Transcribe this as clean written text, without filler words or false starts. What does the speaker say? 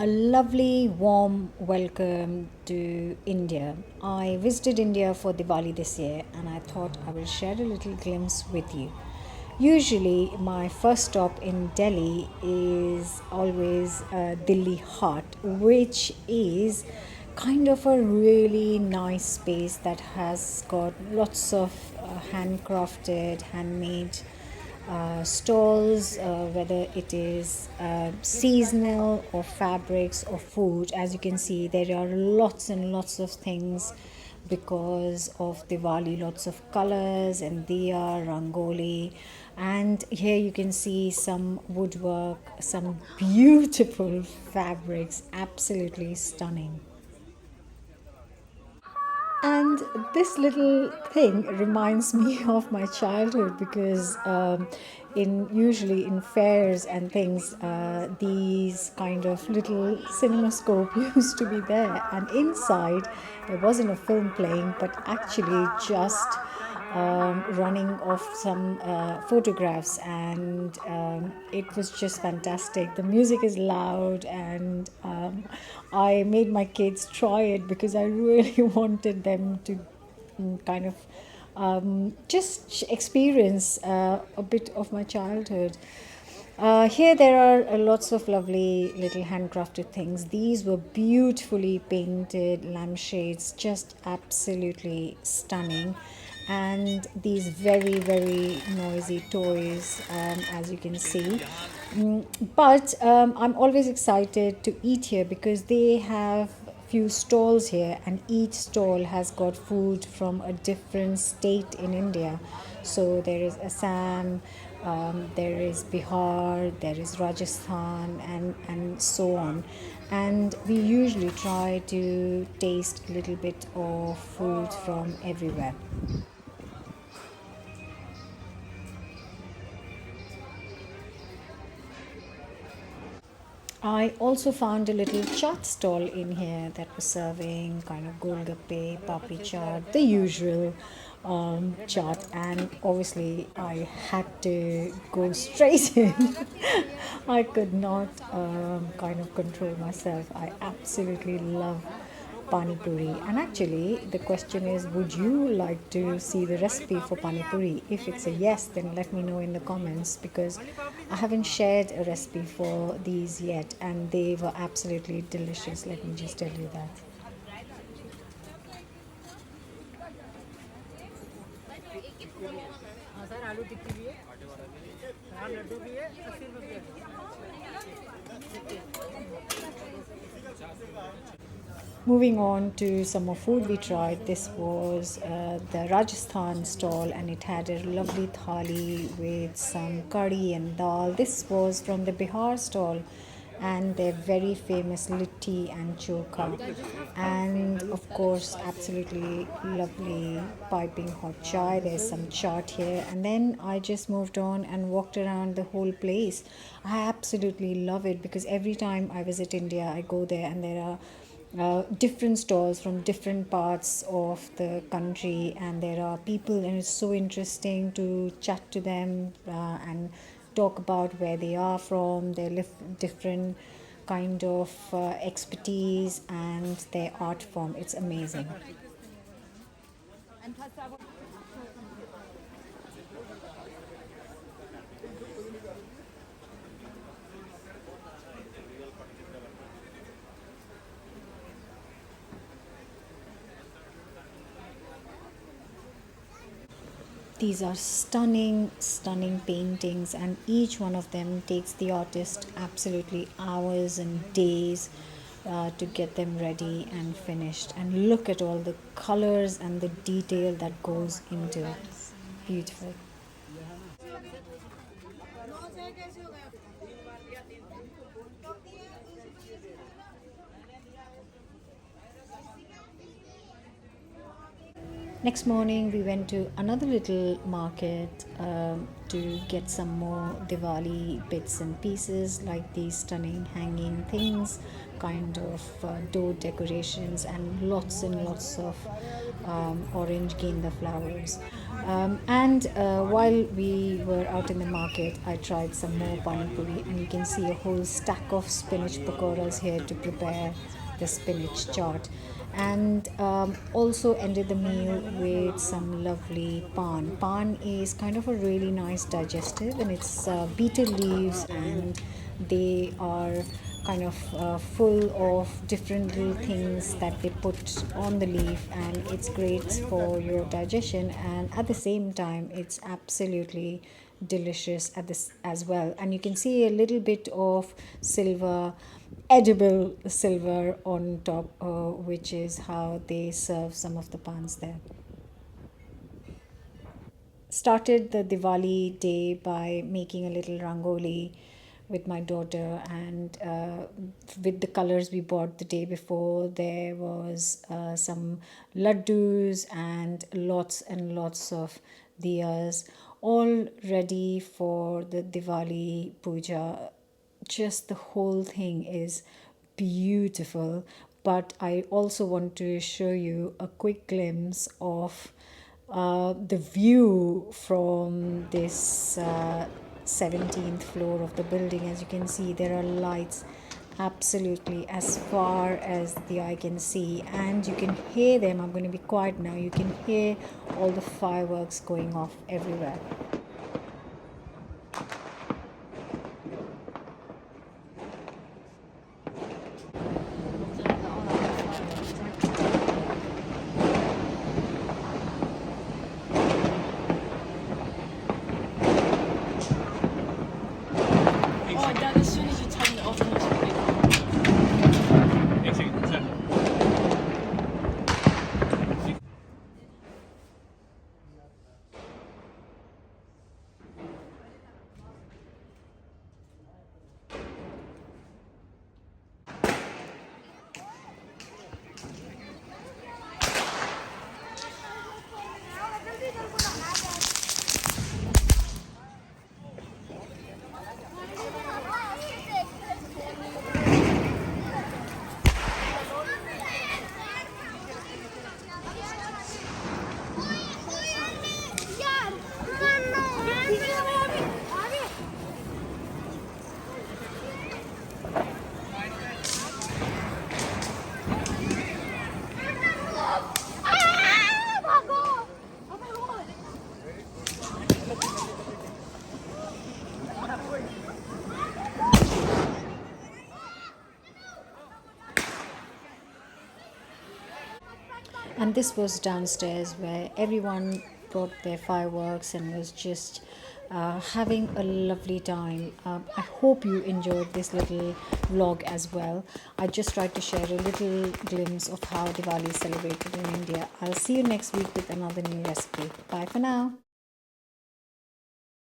A lovely warm welcome to India. I visited India for Diwali this year and I thought I will share a little glimpse with you. Usually, my first stop in Delhi is always Dilli Haat, which is kind of a really nice space that has got lots of handcrafted, handmade stalls, whether it is seasonal or fabrics or food. As you can see, there are lots and lots of things because of Diwali, lots of colors and diya, rangoli. And here you can see some woodwork, some beautiful fabrics, absolutely stunning. And this little thing reminds me of my childhood because in usually in fairs and things, these kind of little cinemascope used to be there, and inside there wasn't a film playing, but actually just running off some photographs, and it was just fantastic. The music is loud, and I made my kids try it because I really wanted them to kind of just experience a bit of my childhood. Here there are lots of lovely little handcrafted things. These were beautifully painted lampshades, just absolutely stunning. And these very, very noisy toys, as you can see. But I'm always excited to eat here because they have few stalls here, and each stall has got food from a different state in India. So there is Assam, there is Bihar, there is Rajasthan, and so on. And we usually try to taste a little bit of food from everywhere. I also found a little chaat stall in here that was serving kind of golgappe, papri chaat, the usual chaat, and obviously I had to go straight in. I could not kind of control myself. I absolutely love pani puri. And actually, the question is, would you like to see the recipe for pani puri? If it's a yes, then let me know in the comments because I haven't shared a recipe for these yet, and they were absolutely delicious. Let me just tell you that. Moving on to some more food we tried. This was the Rajasthan stall, and it had a lovely thali with some curry and dal. This was from the Bihar stall, and their very famous litti and chokha, and of course absolutely lovely piping hot chai. There's some chaat here, and then I just moved on and walked around the whole place. I absolutely love it because every time I visit India I go there, and there are different stalls from different parts of the country, and there are people, and it's so interesting to chat to them and talk about where they are from, their different kind of expertise and their art form. It's amazing. These are stunning, stunning paintings, and each one of them takes the artist absolutely hours and days to get them ready and finished. And look at all the colors and the detail that goes into it. Beautiful. Next morning, we went to another little market to get some more Diwali bits and pieces, like these stunning hanging things, kind of door decorations, and lots of orange genda flowers. And while we were out in the market, I tried some more pani puri, and you can see a whole stack of spinach pakoras here to prepare the spinach chaat. And also ended the meal with some lovely paan. Paan is kind of a really nice digestive, and it's beetle leaves, and they are kind of full of different little things that they put on the leaf, and it's great for your digestion, and at the same time it's absolutely delicious at this as well. And you can see a little bit of silver, edible silver on top, which is how they serve some of the pans there. Started the Diwali day by making a little rangoli with my daughter, and with the colors we bought the day before, there was some laddus and lots of diyas, all ready for the Diwali puja. Just the whole thing is beautiful. But I also want to show you a quick glimpse of the view from this 17th floor of the building. As you can see, there are lights absolutely as far as the eye can see, and you can hear them. I'm going to be quiet now. You can hear all the fireworks going off everywhere. Oh, Dad, as soon as you turn it off, it makes it And this was downstairs where everyone brought their fireworks and was just having a lovely time. I hope you enjoyed this little vlog as well. I just tried to share a little glimpse of how Diwali is celebrated in India. I'll see you next week with another new recipe. Bye for now.